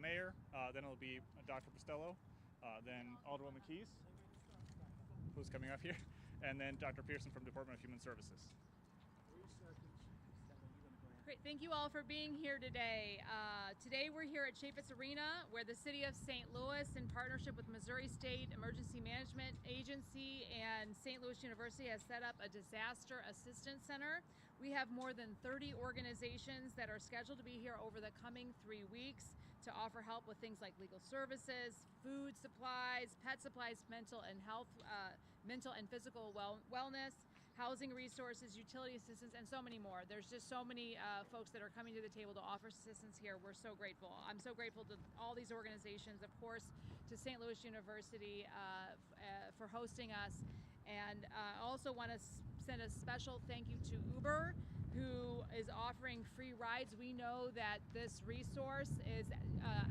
Mayor, then it'll be Dr. Costello, then Alderwoman Keys, who's coming up here, and then Dr. Pearson from Department of Human Services. Great, thank you all for being here today. Today we're here at Chaffetz Arena, where the City of St. Louis, in partnership with Missouri State Emergency Management Agency and St. Louis University, has set up a disaster assistance center. We have more than 30 organizations that are scheduled to be here over the coming 3 weeks to offer help with things like legal services, food supplies, pet supplies, mental and physical wellness, housing resources, utility assistance, and so many more. There's just so many folks that are coming to the table to offer assistance here. We're so grateful. I'm so grateful to all these organizations, of course, to St. Louis University for hosting us. And I also want to send a special thank you to Uber, who is offering free rides. We know that this resource is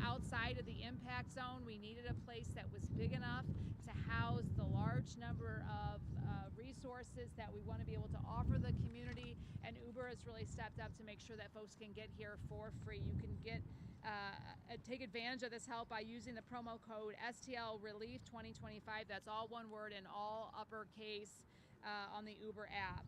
outside of the impact zone. We needed a place that was big enough to house the large number of resources that we want to be able to offer the community, and Uber has really stepped up to make sure that folks can get here for free. You can take advantage of this help by using the promo code STL Relief 2025. That's all one word and all uppercase on the Uber app.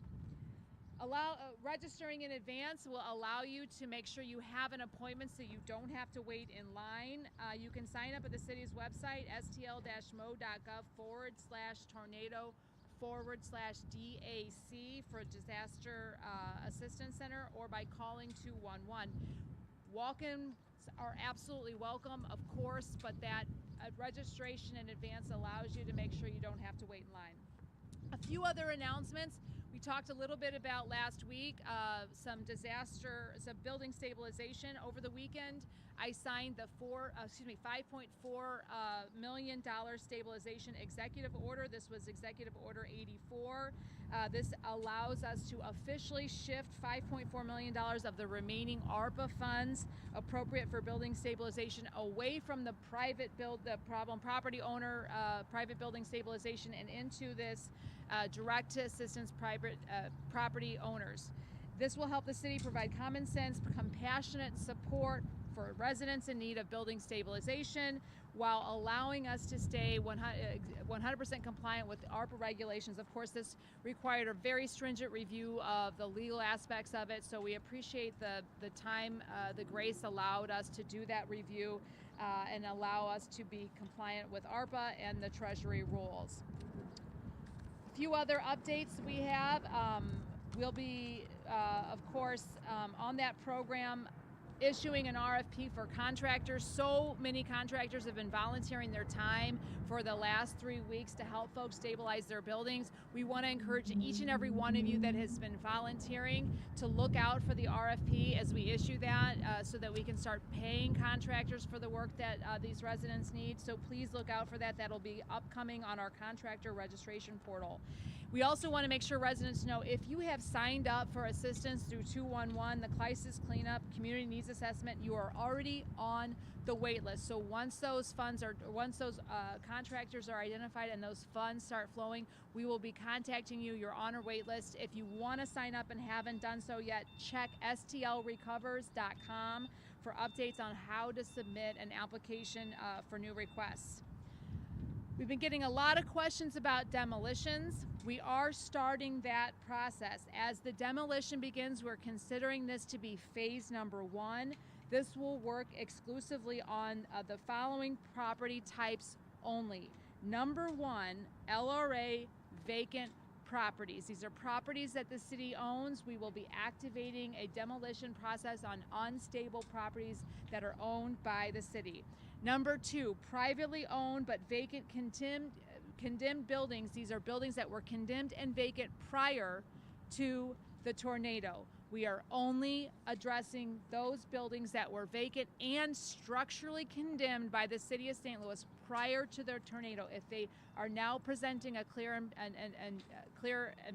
Registering in advance will allow you to make sure you have an appointment so you don't have to wait in line. You can sign up at the city's website, stl-mo.gov/tornado/DAC for Disaster Assistance Center, or by calling 211. Walk-ins are absolutely welcome, of course, but that registration in advance allows you to make sure you don't have to wait in line. A few other announcements. We talked a little bit about last week, some building stabilization over the weekend. I signed the $5.4 million stabilization executive order. This was Executive Order 84. This allows us to officially shift $5.4 million of the remaining ARPA funds appropriate for building stabilization away from the problem property owner, private building stabilization, and into this direct to assistance private property owners. This will help the city provide common sense, compassionate support for residents in need of building stabilization, while allowing us to stay 100% compliant with ARPA regulations. Of course, this required a very stringent review of the legal aspects of it, so we appreciate the time, the grace allowed us to do that review and allow us to be compliant with ARPA and the Treasury rules. A few other updates we have. We'll be, of course, on that program, issuing an RFP for contractors. So many contractors have been volunteering their time for the last 3 weeks to help folks stabilize their buildings. We want to encourage each and every one of you that has been volunteering to look out for the RFP as we issue that, so that we can start paying contractors for the work that these residents need. So please look out for that. That'll be upcoming on our contractor registration portal. We also want to make sure residents know, if you have signed up for assistance through 211, the crisis cleanup, community needs assessment, you are already on the wait list. So once those contractors are identified and those funds start flowing, we will be contacting you. You're on our wait list. If you want to sign up and haven't done so yet, check stlrecovers.com for updates on how to submit an application for new requests. We've been getting a lot of questions about demolitions. We are starting that process. As the demolition begins, we're considering this to be phase number 1. This will work exclusively on the following property types only. Number 1, LRA vacant properties. These are properties that the city owns. We will be activating a demolition process on unstable properties that are owned by the city. Number 2, privately owned but vacant condemned buildings. These are buildings that were condemned and vacant prior to the tornado. We are only addressing those buildings that were vacant and structurally condemned by the city of St. Louis prior to the tornado. If they are now presenting a clear and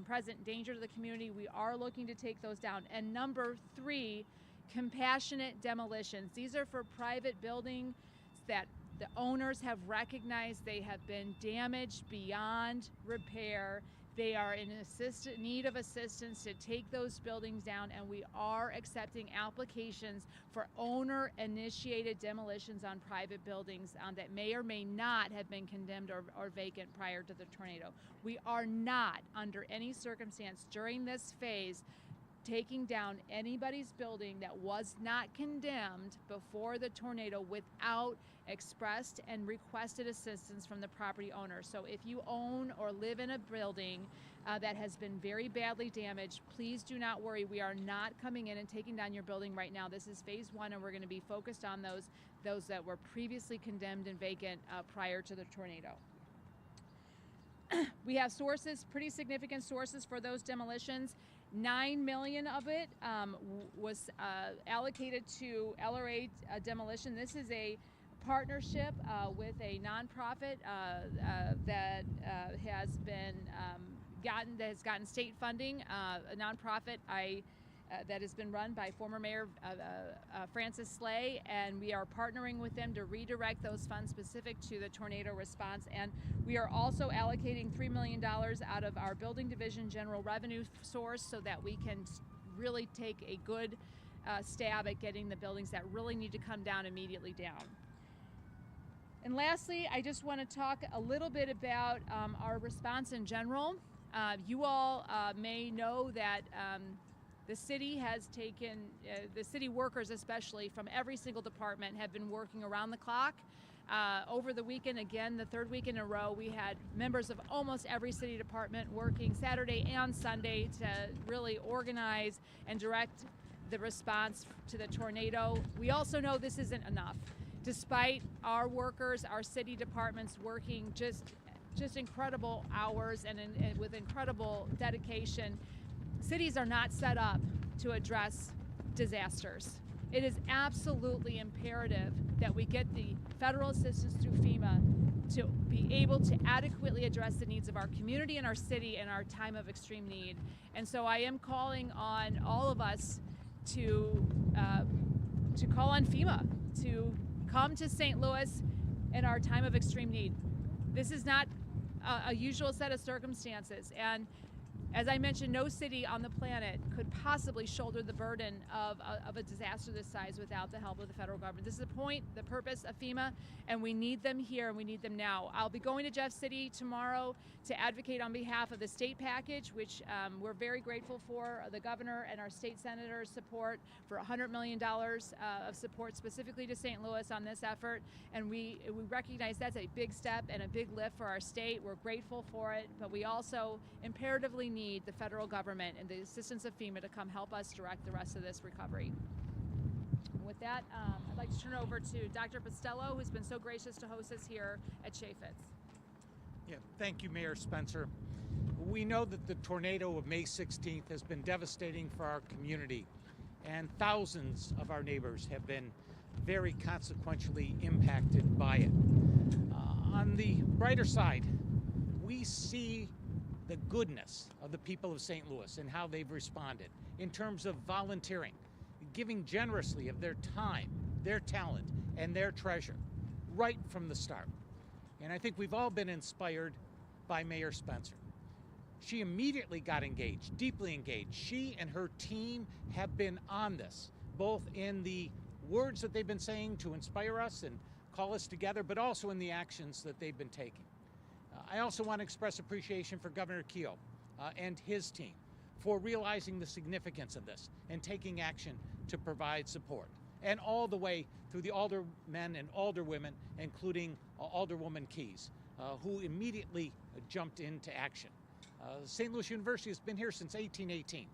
present danger to the community, we are looking to take those down. And number 3, compassionate demolitions. These are for private buildings that the owners have recognized they have been damaged beyond repair. They are in need of assistance to take those buildings down, and we are accepting applications for owner-initiated demolitions on private buildings that may or may not have been condemned or vacant prior to the tornado. We are not, under any circumstance during this phase, taking down anybody's building that was not condemned before the tornado without expressed and requested assistance from the property owner. So if you own or live in a building that has been very badly damaged, please do not worry. We are not coming in and taking down your building right now. This is phase one, and we're going to be focused on those that were previously condemned and vacant prior to the tornado. We have sources, pretty significant sources for those demolitions. $9 million of it was allocated to LRA Demolition. This is a partnership with a nonprofit that has gotten state funding. A nonprofit that has been run by former Mayor Francis Slay, and we are partnering with them to redirect those funds specific to the tornado response. And we are also allocating $3 million out of our building division general revenue source so that we can really take a good stab at getting the buildings that really need to come down immediately down. And lastly, I just want to talk a little bit about our response in general. You all may know that the city has taken, the city workers especially from every single department have been working around the clock. Over the weekend, again, the third week in a row, we had members of almost every city department working Saturday and Sunday to really organize and direct the response to the tornado. We also know this isn't enough. Despite our workers, our city departments working just incredible hours and with incredible dedication, cities are not set up to address disasters. It is absolutely imperative that we get the federal assistance through FEMA to be able to adequately address the needs of our community and our city in our time of extreme need. And so I am calling on all of us to call on FEMA to come to St. Louis in our time of extreme need. This is not a usual set of circumstances, and as I mentioned, no city on the planet could possibly shoulder the burden of a disaster this size without the help of the federal government. This is the purpose of FEMA, and we need them here, and we need them now. I'll be going to Jeff City tomorrow to advocate on behalf of the state package, which we're very grateful for the governor and our state senators' support for $100 million of support specifically to St. Louis on this effort. And we recognize that's a big step and a big lift for our state. We're grateful for it, but we also imperatively need the federal government and the assistance of FEMA to come help us direct the rest of this recovery. With that, I'd like to turn it over to Dr. Postello, who's been so gracious to host us here at Chaffetz. Yeah, thank you, Mayor Spencer. We know that the tornado of May 16th has been devastating for our community, and thousands of our neighbors have been very consequentially impacted by it. On the brighter side, we see the goodness of the people of St. Louis and how they've responded in terms of volunteering, giving generously of their time, their talent, and their treasure right from the start. And I think we've all been inspired by Mayor Spencer. She immediately got engaged, deeply engaged. She and her team have been on this, both in the words that they've been saying to inspire us and call us together, but also in the actions that they've been taking. I also want to express appreciation for Governor Keogh and his team for realizing the significance of this and taking action to provide support. And all the way through the aldermen and alderwomen, including Alderwoman Keys, who immediately jumped into action. St. Louis University has been here since 1818,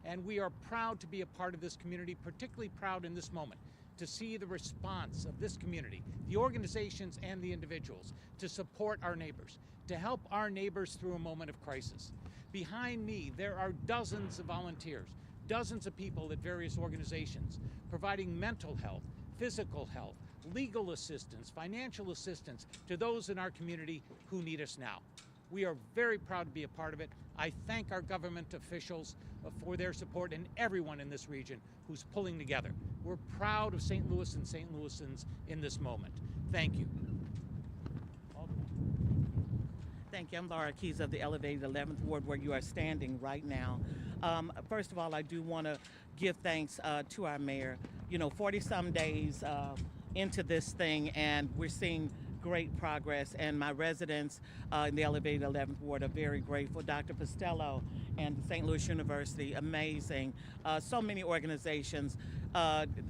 and we are proud to be a part of this community, particularly proud in this moment to see the response of this community, the organizations and the individuals, to support our neighbors, to help our neighbors through a moment of crisis. Behind me, there are dozens of volunteers, dozens of people at various organizations providing mental health, physical health, legal assistance, financial assistance to those in our community who need us now. We are very proud to be a part of it. I thank our government officials for their support and everyone in this region who's pulling together. We're proud of St. Louis and St. Louisans in this moment. Thank you. Thank you. I'm Laura Keys of the elevated 11th Ward where you are standing right now. First of all, I do want to give thanks to our mayor. 40-some days into this thing, and we're seeing great progress, and my residents in the elevated 11th Ward are very grateful. Dr. Costello and St. Louis University, amazing. So many organizations,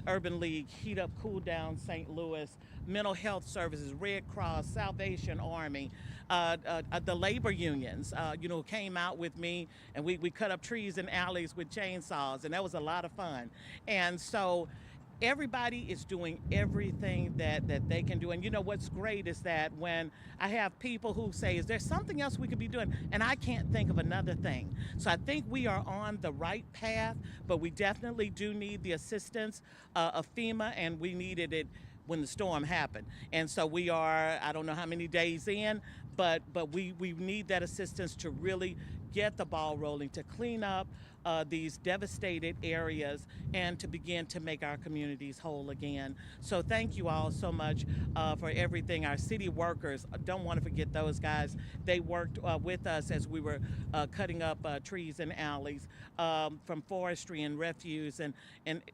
Urban League, Heat Up, Cool Down, St. Louis, Mental Health Services, Red Cross, Salvation Army, the labor unions, came out with me, and we cut up trees and alleys with chainsaws, and that was a lot of fun. And so everybody is doing everything that they can do. And what's great is that when I have people who say, is there something else we could be doing? And I can't think of another thing. So I think we are on the right path, but we definitely do need the assistance of FEMA, and we needed it when the storm happened. And so we are, I don't know how many days in, but we need that assistance to really get the ball rolling, to clean up these devastated areas and to begin to make our communities whole again. So thank you all so much for everything. Our city workers, don't want to forget those guys. They worked with us as we were cutting up trees and alleys from forestry and refuse, and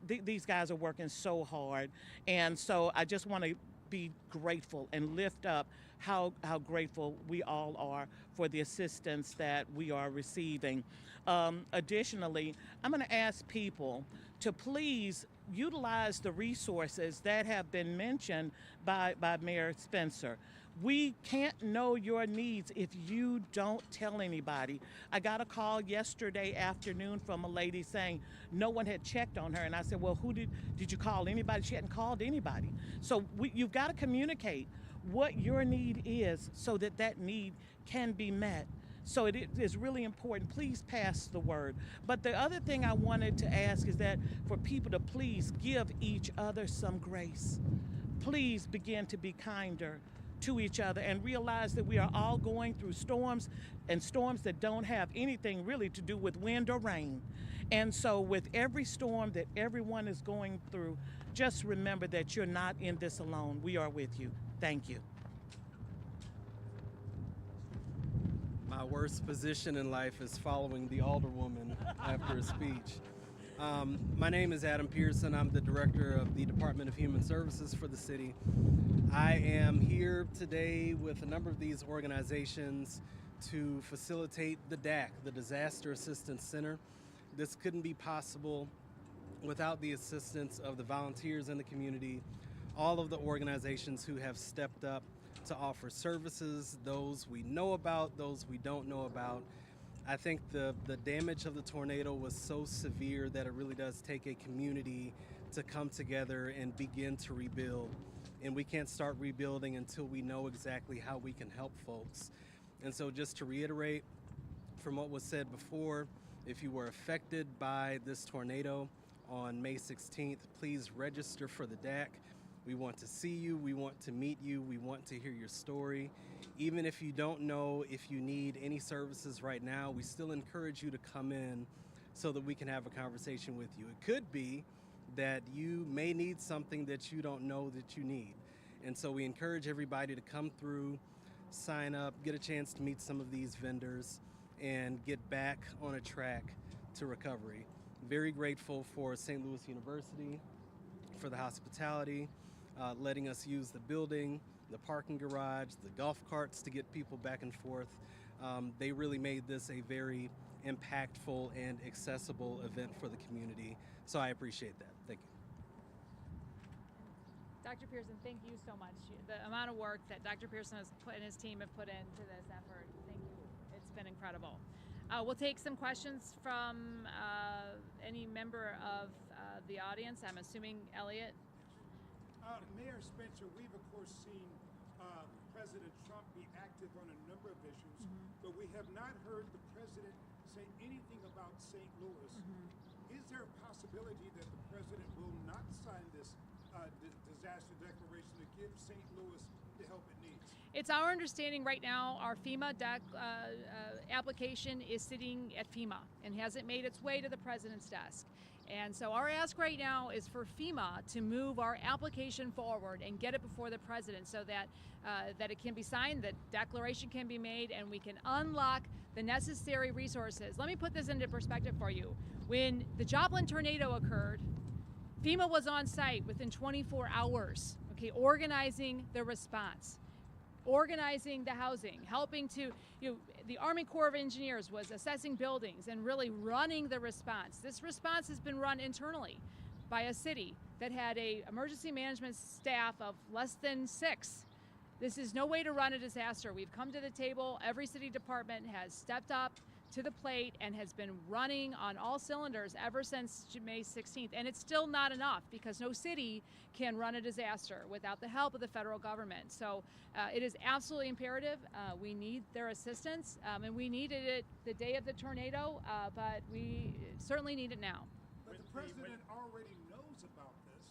these guys are working so hard. And so I just want to be grateful and lift up how grateful we all are for the assistance that we are receiving. Additionally, I'm going to ask people to please utilize the resources that have been mentioned by Mayor Spencer. We can't know your needs if you don't tell anybody. I got a call yesterday afternoon from a lady saying no one had checked on her, and I said, well, who did you call? Anybody? She hadn't called anybody. So you've got to communicate what your need is so that need can be met. So it is really important. Please pass the word. But the other thing I wanted to ask is that for people to please give each other some grace. Please begin to be kinder to each other and realize that we are all going through storms, and storms that don't have anything really to do with wind or rain. And so with every storm that everyone is going through, just remember that you're not in this alone. We are with you. Thank you. My worst position in life is following the alderwoman after a speech. My name is Adam Pearson. I'm the director of the Department of Human Services for the city. I am here today with a number of these organizations to facilitate the DAC, the Disaster Assistance Center. This couldn't be possible without the assistance of the volunteers in the community, all of the organizations who have stepped up to offer services, those we know about, those we don't know about. I think the damage of the tornado was so severe that it really does take a community to come together and begin to rebuild. And we can't start rebuilding until we know exactly how we can help folks. And so just to reiterate from what was said before, if you were affected by this tornado on May 16th, please register for the DAC. We want to see you, we want to meet you, we want to hear your story. Even if you don't know if you need any services right now, we still encourage you to come in so that we can have a conversation with you. It could be that you may need something that you don't know that you need. And so we encourage everybody to come through, sign up, get a chance to meet some of these vendors, and get back on a track to recovery. Very grateful for St. Louis University, for the hospitality, letting us use the building, the parking garage, the golf carts to get people back and forth. They really made this a very impactful and accessible event for the community. So I appreciate that. Thank you. Dr. Pearson, thank you so much. The amount of work that Dr. Pearson has put and his team have put into this effort, thank you. It's been incredible. We'll take some questions from any member of the audience. I'm assuming Elliot. Mayor Spencer, we've of course seen President Trump be active on a number of issues, but we have not heard the president say anything about St. Louis. Is there a possibility that the president will not sign this disaster declaration to give St. Louis the help it needs? It's our understanding right now our FEMA application is sitting at FEMA and hasn't made its way to the president's desk. And so our ask right now is for FEMA to move our application forward and get it before the president so that that it can be signed, that declaration can be made, and we can unlock the necessary resources. Let me put this into perspective for you. When the Joplin tornado occurred, FEMA was on site within 24 hours, okay, organizing the response, organizing the housing, helping to, the Army Corps of Engineers was assessing buildings and really running the response. This response has been run internally by a city that had a emergency management staff of less than 6. This is no way to run a disaster. We've come to the table. Every city department has stepped up to the plate and has been running on all cylinders ever since May 16th. And it's still not enough because no city can run a disaster without the help of the federal government. So it is absolutely imperative. We need their assistance, and we needed it the day of the tornado, but we certainly need it now. But the president already knows about this.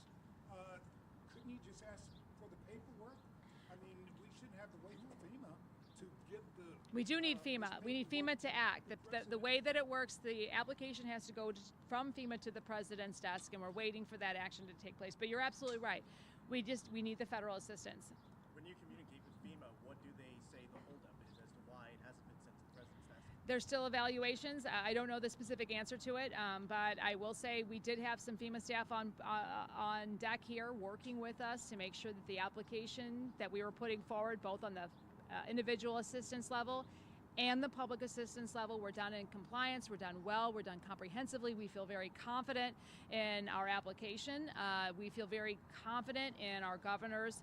Couldn't he just ask for the paperwork? I mean, we shouldn't have to wait for FEMA to give the... We do need FEMA. We need FEMA to act. The way that it works, the application has to go from FEMA to the president's desk, and we're waiting for that action to take place. But you're absolutely right. We need the federal assistance. When you communicate with FEMA, what do they say the holdup is as to why it hasn't been sent to the president's desk? There's still evaluations. I don't know the specific answer to it, but I will say we did have some FEMA staff on deck here working with us to make sure that the application that we were putting forward, both on the individual assistance level and the public assistance level, we're done in compliance, we're done well, we're done comprehensively. We feel very confident in our application. We feel very confident in our governor's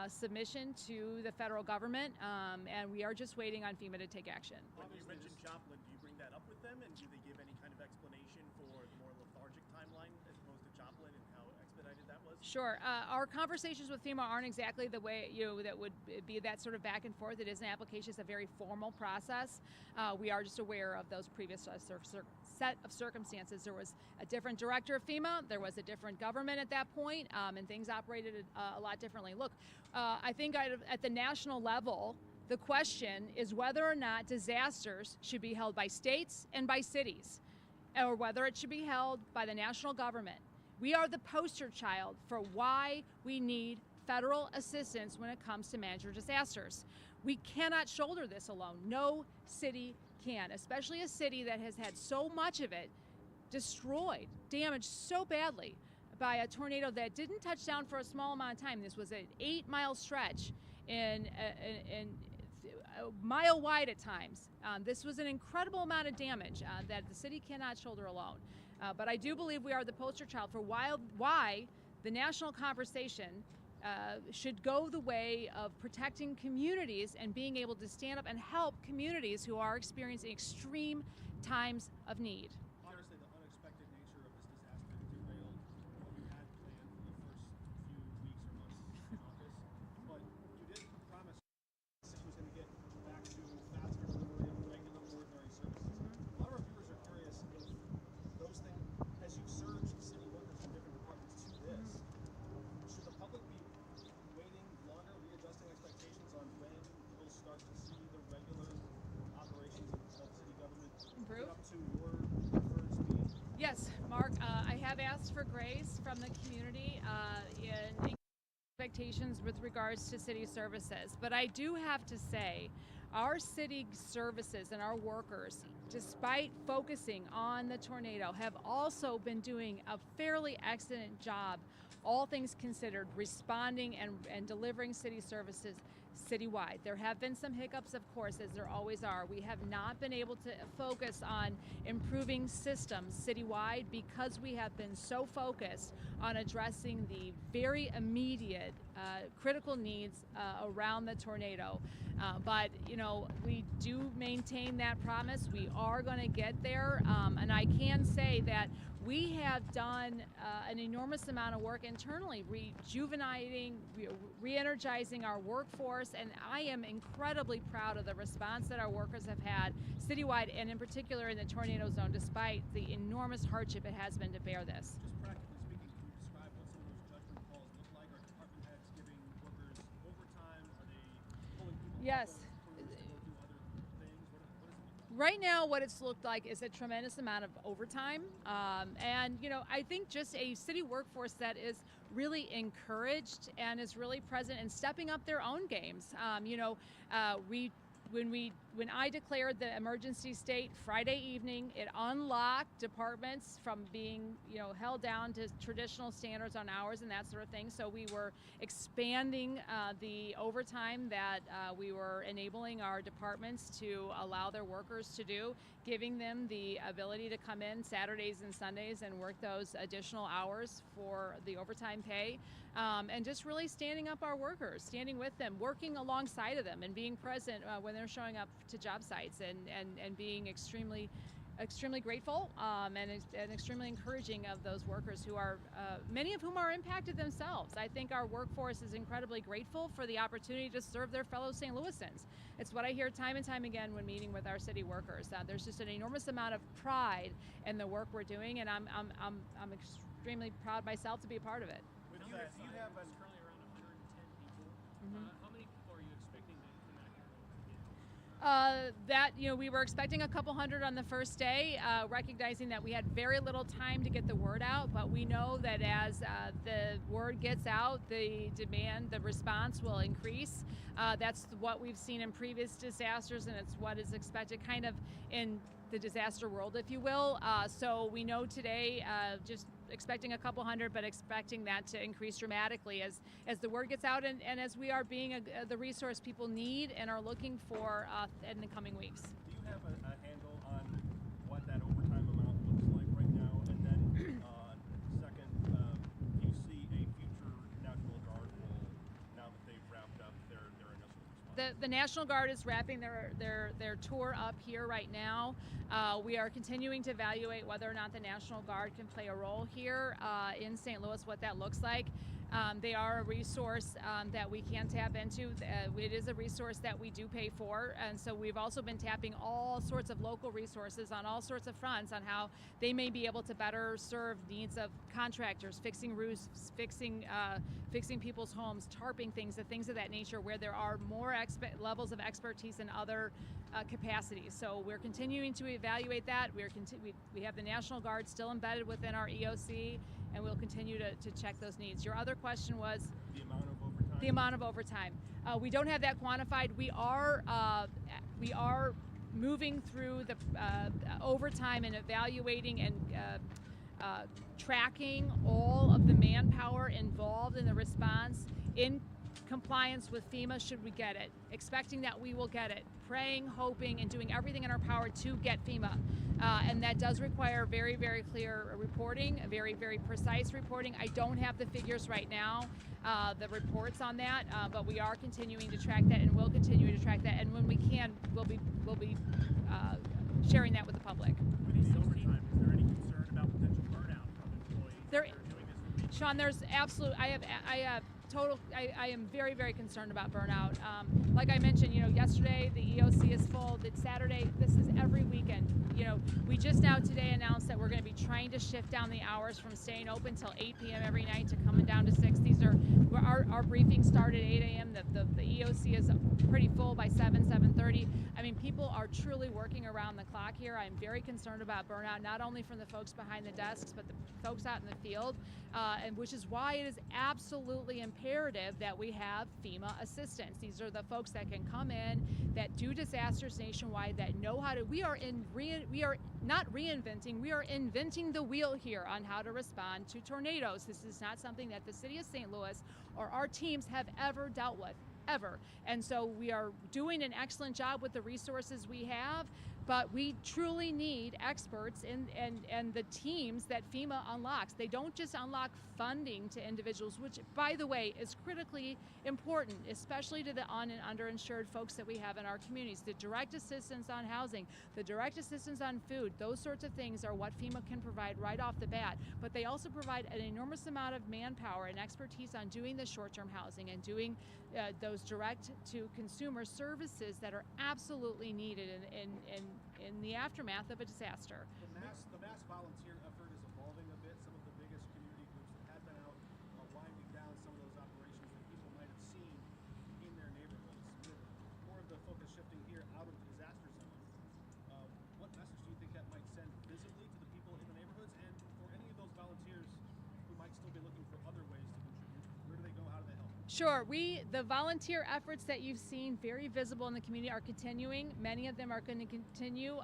submission to the federal government, and we are just waiting on FEMA to take action. When you mentioned Joplin, do you bring that up with them, and do they give any kind of explanation for the more lethargic timeline as opposed to Joplin and how expedited that was? Sure. Our conversations with FEMA aren't exactly the way that would be that sort of back and forth. It is an application; it's a very formal process. We are just aware of those previous set of circumstances. There was a different director of FEMA. There was a different government at that point, and things operated a lot differently. Look, I think at the national level, the question is whether or not disasters should be held by states and by cities, or whether it should be held by the national government. We are the poster child for why we need federal assistance when it comes to major disasters. We cannot shoulder this alone. No city can, especially a city that has had so much of it destroyed, damaged so badly by a tornado that didn't touch down for a small amount of time. This was an 8-mile stretch in a mile wide at times. This was an incredible amount of damage that the city cannot shoulder alone. But I do believe we are the poster child for why the national conversation should go the way of protecting communities and being able to stand up and help communities who are experiencing extreme times of need. Obviously, the unexpected nature of this disaster derailed what you had planned for the first few weeks or months in office. But you did promise the city was going to get back to faster delivery of regular, ordinary services. A lot of our viewers are curious if those things, as you surge city workers from different departments to this, should the public be waiting longer, readjusting expectations on when we'll start to see the regular operations of city government Improve? get up to your preferred speed? Yes, Mark, I have asked for grace from the community in expectations with regards to city services, but I do have to say our city services and our workers, despite focusing on the tornado, have also been doing a fairly excellent job, all things considered, responding and delivering city services citywide. There have been some hiccups, of course, as there always are. We have not been able to focus on improving systems citywide because we have been so focused on addressing the very immediate critical needs around the tornado. But, we do maintain that promise. We are going to get there. And I can say that we have done an enormous amount of work internally, rejuvenating, re-energizing our workforce, and I am incredibly proud of the response that our workers have had citywide and in particular in the tornado zone, despite the enormous hardship it has been to bear this. Just practically speaking, can you describe what some of those judgment calls look like? Are department heads giving workers overtime? Are they pulling Yes. employees to go do other things? What does it mean? Right now, what it's looked like is a tremendous amount of overtime. And, I think just a city workforce that is really encouraged and is really present and stepping up their own games. When I declared the emergency state Friday evening, it unlocked departments from being, held down to traditional standards on hours and that sort of thing. So we were expanding the overtime that we were enabling our departments to allow their workers to do, giving them the ability to come in Saturdays and Sundays and work those additional hours for the overtime pay. And just really standing up our workers, standing with them, working alongside of them, and being present when they're showing up to job sites, and being extremely grateful and extremely encouraging of those workers who are, many of whom are impacted themselves. I think our workforce is incredibly grateful for the opportunity to serve their fellow St. Louisans. It's what I hear time and time again when meeting with our city workers. There's just an enormous amount of pride in the work we're doing, and I'm extremely proud myself to be a part of it. With You that, have you have currently around 110 people. How many people are you expecting to knock out? We were expecting a couple hundred on the first day, recognizing that we had very little time to get the word out, but we know that as the word gets out, the demand, the response will increase. That's what we've seen in previous disasters, and it's what is expected kind of in the disaster world, if you will. So we know today, just expecting a couple hundred, but expecting that to increase dramatically as the word gets out, and as we are being the resource people need and are looking for in the coming weeks. Do you have a handle on what that overtime amount looks like right now? And then second, do you see a future National Guard role now that they've wrapped up their initial response? The National Guard is wrapping their tour up here right now. We are continuing to evaluate whether or not the National Guard can play a role here in St. Louis, what that looks like. They are a resource that we can tap into. It is a resource that we do pay for, and so we've also been tapping all sorts of local resources on all sorts of fronts on how they may be able to better serve needs of contractors, fixing roofs, fixing people's homes, tarping things, the things of that nature, where there are more levels of expertise in other capacities. So we're continuing to evaluate that. We have the National Guard still embedded within our EOC, and we'll continue to check those needs. Your other question was The amount of overtime? the amount of overtime. We don't have that quantified. We are moving through the overtime and evaluating and tracking all of the manpower involved in the response in compliance with FEMA should we get it, expecting that we will get it, praying, hoping, and doing everything in our power to get FEMA. And that does require very, very clear reporting, very, very precise reporting. I don't have the figures right now, the reports on that, but we are continuing to track that, and will continue to track that. And when we can, we'll be sharing that with the public. With the overtime, is there any concern about potential burnout from employees There- that are doing this for Sean, there's absolute. I am very, very concerned about burnout. Like I mentioned, yesterday the EOC is full. It's Saturday. This is every weekend. We just now today announced that we're going to be trying to shift down the hours from staying open till 8 p.m. every night to coming down to 6. These are our briefings start at 8 a.m. The EOC is pretty full by 7:30. I mean, people are truly working around the clock here. I'm very concerned about burnout, not only from the folks behind the desks, but the folks out in the field, and which is why it is absolutely imperative that we have FEMA assistance. These are the folks that can come in, that do disasters nationwide, that know how to. We are not reinventing. We are inventing the wheel here on how to respond to tornadoes. This is not something that the city of St. Louis or our teams have ever dealt with. Ever. And so we are doing an excellent job with the resources we have, but we truly need experts and the teams that FEMA unlocks. They don't just unlock funding to individuals, which, by the way, is critically important, especially to the un- and underinsured folks that we have in our communities. The direct assistance on housing, the direct assistance on food, those sorts of things are what FEMA can provide right off the bat. But they also provide an enormous amount of manpower and expertise on doing the short-term housing and doing those direct-to-consumer services that are absolutely needed in the aftermath of a disaster. The mass volunteer effort is evolving a bit. Some of the biggest community groups that have been out winding down some of those operations that people might have seen in their neighborhoods. With more Sure. The volunteer efforts that you've seen very visible in the community are continuing. Many of them are going to continue.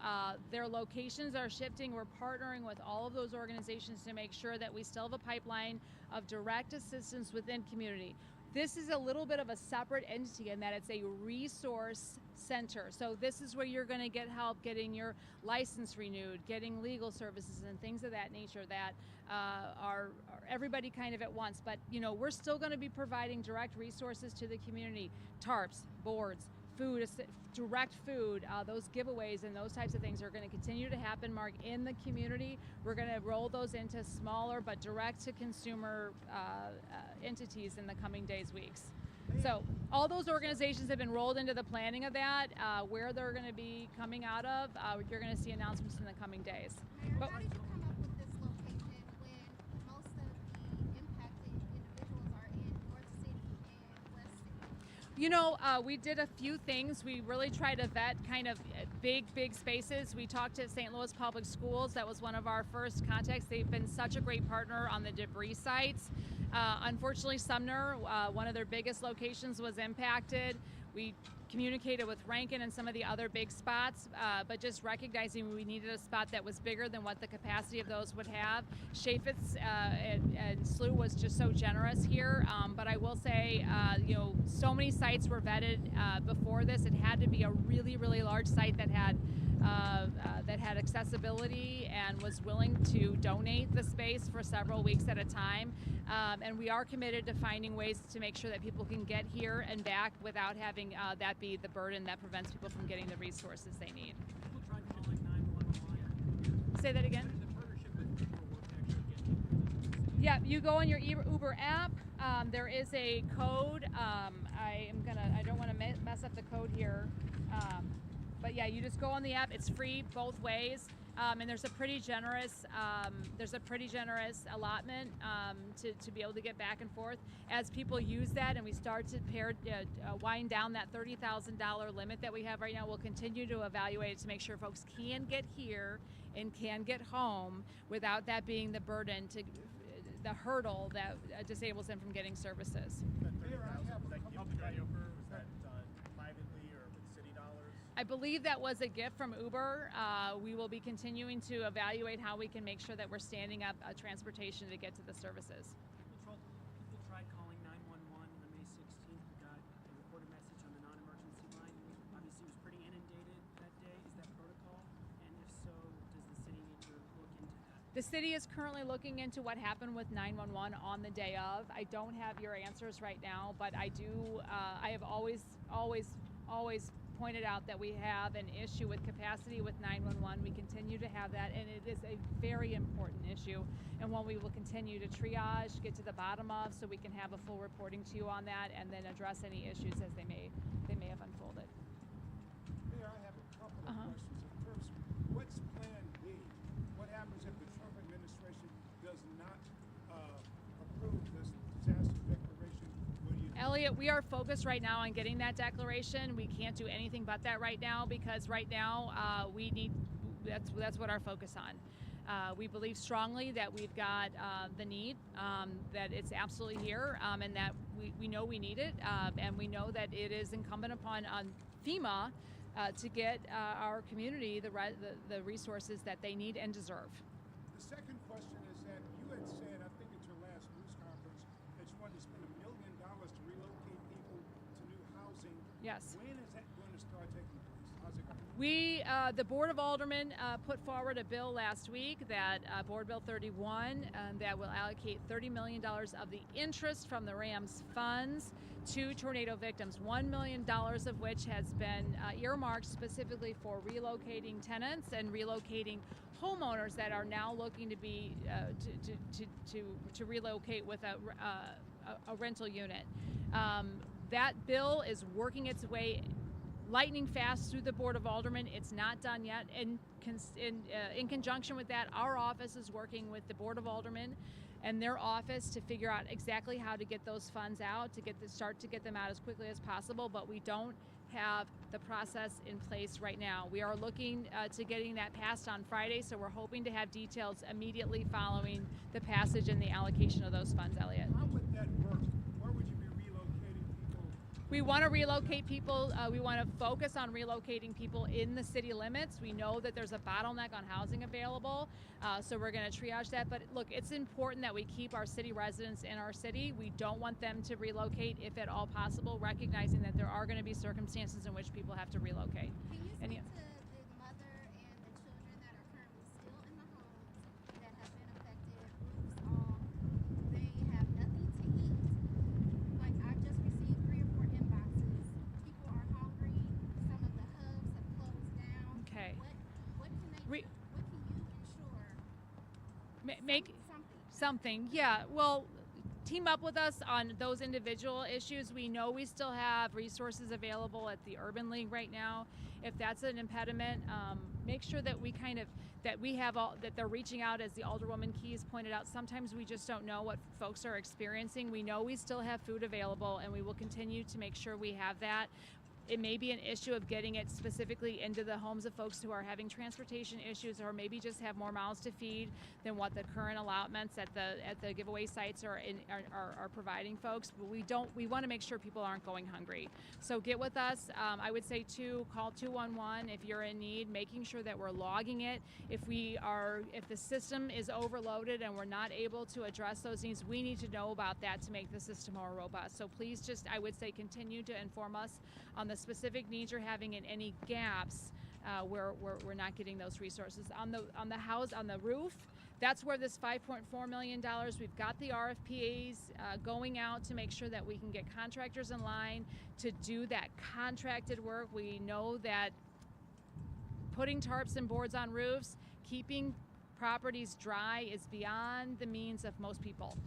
Their locations are shifting. We're partnering with all of those organizations to make sure that we still have a pipeline of direct assistance within community. This is a little bit of a separate entity in that it's a resource center. So this is where you're going to get help getting your license renewed, getting legal services and things of that nature that are everybody kind of at once. But we're still going to be providing direct resources to the community, tarps, boards, food, direct food, those giveaways and those types of things are going to continue to happen, Mark, in the community. We're going to roll those into smaller but direct to consumer entities in the coming days, weeks. So all those organizations have been rolled into the planning of that. Where they're going to be coming out of, you're going to see announcements in the coming days. Mayor, how did you come up with this location when most of the impacted individuals are in North City and West City? We did a few things. We really tried to vet kind of big spaces. We talked to St. Louis Public Schools. That was one of our first contacts. They've been such a great partner on the debris sites. Unfortunately, Sumner, one of their biggest locations, was impacted. We communicated with Rankin and some of the other big spots, but just recognizing we needed a spot that was bigger than what the capacity of those would have. Chaffetz and SLU was just so generous here, but I will say, so many sites were vetted before this. It had to be a really, really large site that had accessibility and was willing to donate the space for several weeks at a time. And we are committed to finding ways to make sure that people can get here and back without having that be the burden that prevents people from getting the resources they need. People try calling 911. Say that again? The partnership with Uber work actually getting. Yeah, you go on your Uber app. There is a code. I don't want to mess up the code here. But yeah, you just go on the app. It's free both ways, and there's a pretty generous allotment to be able to get back and forth. As people use that, and we start to wind down that $30,000 limit that we have right now, we'll continue to evaluate it to make sure folks can get here and can get home without that being the burden the hurdle that disables them from getting services. I believe that was a gift from Uber. We will be continuing to evaluate how we can make sure that we're standing up transportation to get to the services. People tried calling 911 on May 16th. We got a recorded message on the non-emergency line. Obviously, it was pretty inundated that day. Is that protocol? And if so, does the city need to look into that? The city is currently looking into what happened with 911 on the day of. I don't have your answers right now, but I do. I have always pointed out that we have an issue with capacity with 911. We continue to have that, and it is a very important issue, and one we will continue to triage, get to the bottom of, so we can have a full reporting to you on that, and then address any issues as they may have unfolded. Mayor, I have a couple of questions. First, what's Plan B? What happens if the Trump administration does not approve this disaster declaration? What do you do? Elliot, we are focused right now on getting that declaration. We can't do anything but that right now, because right now that's what our focus on. We believe strongly that we've got the need, that it's absolutely here, and that we know we need it, and we know that it is incumbent upon FEMA to get our community the resources that they need and deserve. The second question is that you had said, I think at your last news conference, that you wanted to spend $1 million to relocate people to new housing. Yes. When is that going to start taking place? How's it going? The Board of Aldermen put forward a bill last week, that Board Bill 31, that will allocate $30 million of the interest from the RAMS funds to tornado victims, $1 million of which has been earmarked specifically for relocating tenants and relocating homeowners that are now looking to be to relocate with a rental unit. That bill is working its way lightning fast through the Board of Aldermen. It's not done yet. In conjunction with that, our office is working with the Board of Aldermen and their office to figure out exactly how to get those funds out, start to get them out as quickly as possible, but we don't have the process in place right now. We are looking to getting that passed on Friday, so we're hoping to have details immediately following the passage and the allocation of those funds, Elliot. How would that work? Where would you be relocating? We want to relocate people. We want to focus on relocating people in the city limits. We know that there's a bottleneck on housing available, so we're going to triage that. But look, it's important that we keep our city residents in our city. We don't want them to relocate if at all possible, recognizing that there are going to be circumstances in which people have to relocate. Can you And speak to the mother and the children that are currently still in the homes that have been affected, roofs off, they have nothing to eat? Like, I just received 3 or 4 inboxes. People are hungry. Some of the hubs have closed down. Okay. What can they do? What can you ensure? Make Something. something, yeah. Well, team up with us on those individual issues. We know we still have resources available at the Urban League right now. If that's an impediment, make sure that we have all that they're reaching out, as the Alderwoman Keys pointed out. Sometimes we just don't know what folks are experiencing. We know we still have food available, and we will continue to make sure we have that. It may be an issue of getting it specifically into the homes of folks who are having transportation issues, or maybe just have more mouths to feed than what the current allotments at the giveaway sites are providing folks. But we want to make sure people aren't going hungry. So get with us. I would say call 211 if you're in need, making sure that we're logging it. If the system is overloaded and we're not able to address those needs, we need to know about that to make the system more robust. So please I would say, continue to inform us on the specific needs you're having and any gaps where we're not getting those resources. On the roof, that's where this $5.4 million, we've got the RFPs going out to make sure that we can get contractors in line to do that contracted work. We know that putting tarps and boards on roofs, keeping properties dry is beyond the means of most people.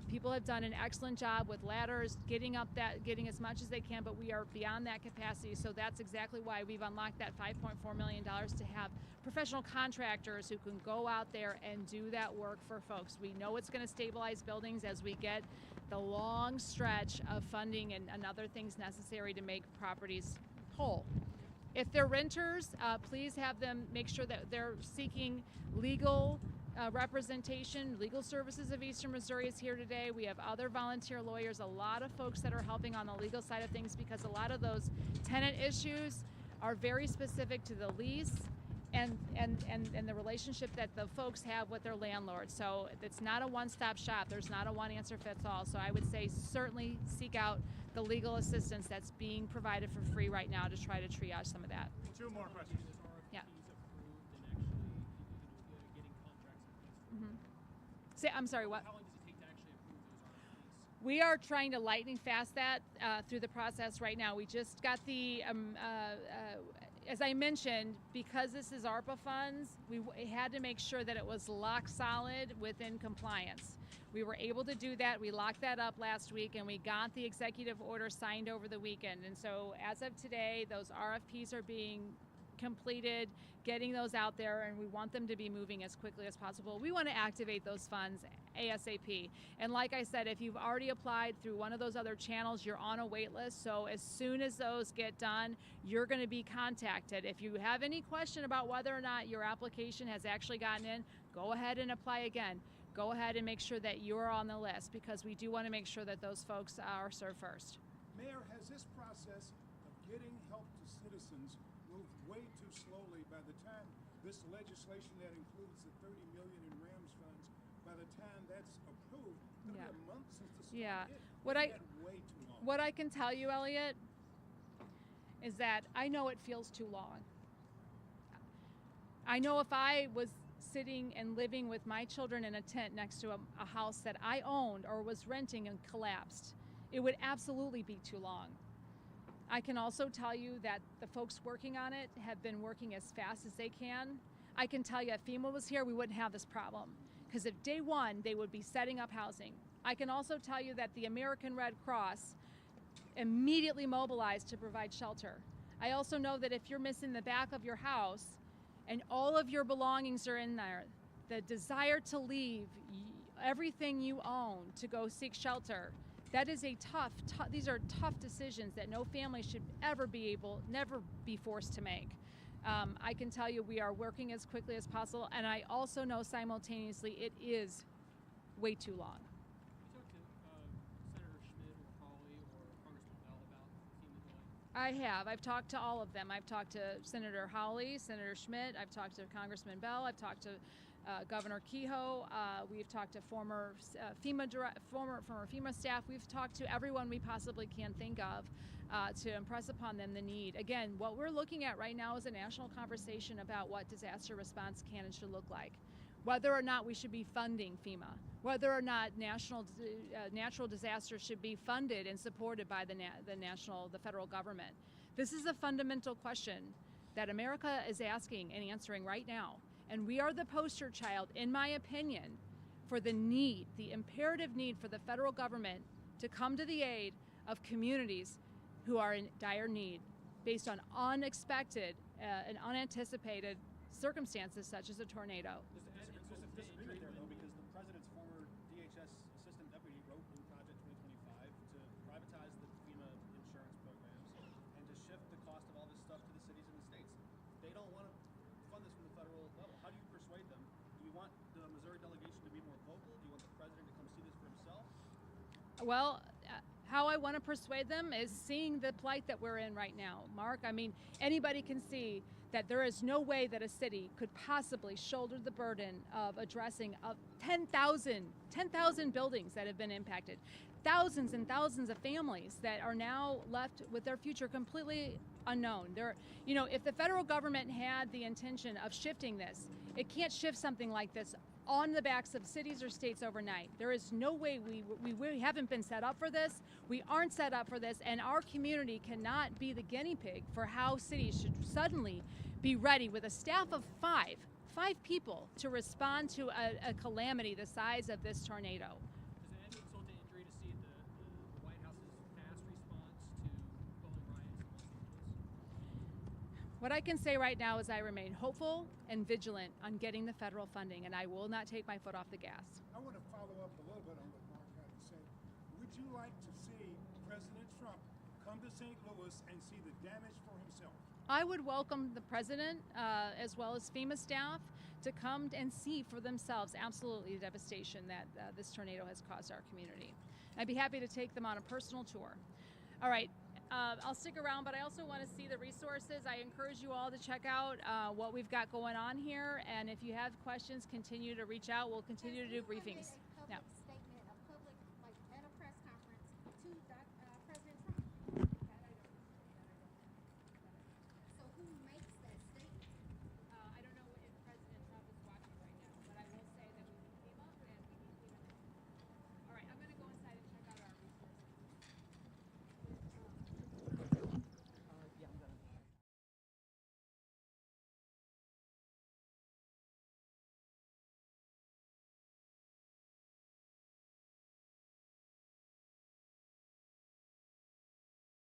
People have done an excellent job with ladders, getting as much as they can, but we are beyond that capacity. So that's exactly why we've unlocked that $5.4 million to have professional contractors who can go out there and do that work for folks. We know it's going to stabilize buildings as we get the long stretch of funding and other things necessary to make properties whole. If they're renters, please have them make sure that they're seeking legal representation. Legal Services of Eastern Missouri is here today. We have other volunteer lawyers, a lot of folks that are helping on the legal side of things, because a lot of those tenant issues are very specific to the lease and the relationship that the folks have with their landlord. So it's not a one-stop shop. There's not a one-answer-fits-all. So I would say certainly seek out the legal assistance that's being provided for free right now to try to triage some of that. 2 more questions. Yeah. Getting contracts in place. I'm sorry, what? How long does it take to actually approve those RFPs? We are trying to lightning fast that through the process right now. We just got the, as I mentioned, because this is ARPA funds, we had to make sure that it was lock solid within compliance. We were able to do that. We locked that up last week, and we got the executive order signed over the weekend. And so as of today, those RFPs are being completed, getting those out there, and we want them to be moving as quickly as possible. We want to activate those funds ASAP. And like I said, if you've already applied through one of those other channels, you're on a wait list. So as soon as those get done, you're going to be contacted. If you have any question about whether or not your application has actually gotten in, go ahead and apply again. Go ahead and make sure that you're on the list, because we do want to make sure that those folks are served first. Mayor, has this process of getting help to citizens moved way too slowly? By the time this legislation that includes the $30 million in RAMS funds, by the time that's approved, it'll be a month since the storm hit. Way too long. What I can tell you, Elliot, is that I know it feels too long. I know if I was sitting and living with my children in a tent next to a house that I owned or was renting and collapsed, it would absolutely be too long. I can also tell you that the folks working on it have been working as fast as they can. I can tell you if FEMA was here, we wouldn't have this problem, because if day one, they would be setting up housing. I can also tell you that the American Red Cross immediately mobilized to provide shelter. I also know that if you're missing the back of your house and all of your belongings are in there, the desire to leave everything you own to go seek shelter, that is these are tough decisions that no family should never be forced to make. I can tell you we are working as quickly as possible, and I also know simultaneously it is way too long. You talked to Senator Schmidt or Crawley or Congressman Bell about I have. I've talked to all of them. I've talked to Senator Hawley, Senator Schmidt. I've talked to Congressman Bell. I've talked to Governor Kehoe. We've talked to former FEMA staff. We've talked to everyone we possibly can think of to impress upon them the need. Again, what we're looking at right now is a national conversation about what disaster response can and should look like. Whether or not we should be funding FEMA, whether or not natural disasters should be funded and supported by the federal government. This is a fundamental question that America is asking and answering right now. And we are the poster child, in my opinion, for the imperative need for the federal government to come to the aid of communities who are in dire need based on unexpected and unanticipated circumstances such as a tornado. There's a disagreement there, though, because the president's former DHS assistant deputy wrote in Project 2025 to privatize the FEMA insurance programs and to shift the cost of all this stuff to the cities and the states. They don't want to fund this from the federal level. How do you persuade them? Do you want the Missouri delegation to be more vocal? Do you want the president to come see this for himself? Well, how I want to persuade them is seeing the plight that we're in right now, Mark. I mean, anybody can see that there is no way that a city could possibly shoulder the burden of addressing 10,000 buildings that have been impacted, thousands and thousands of families that are now left with their future completely unknown. If the federal government had the intention of shifting this, it can't shift something like this on the backs of cities or states overnight. There is no way. We haven't been set up for this. We aren't set up for this, and our community cannot be the guinea pig for how cities should suddenly be ready with a staff of five people to respond to a calamity the size of this tornado. Does it add insult to injury to see the White House's fast response to bombing riots in Los Angeles? What I can say right now is I remain hopeful and vigilant on getting the federal funding, and I will not take my foot off the gas. I want to follow up a little bit on what Mark had to say. Would you like to see President Trump come to St. Louis and see the damage for himself? I would welcome the president as well as FEMA staff to come and see for themselves absolutely the devastation that this tornado has caused our community. I'd be happy to take them on a personal tour. All right, I'll stick around, but I also want to see the resources. I encourage you all to check out what we've got going on here, and if you have questions, continue to reach out. We'll continue to do briefings. Statement, a public, like at a press conference, to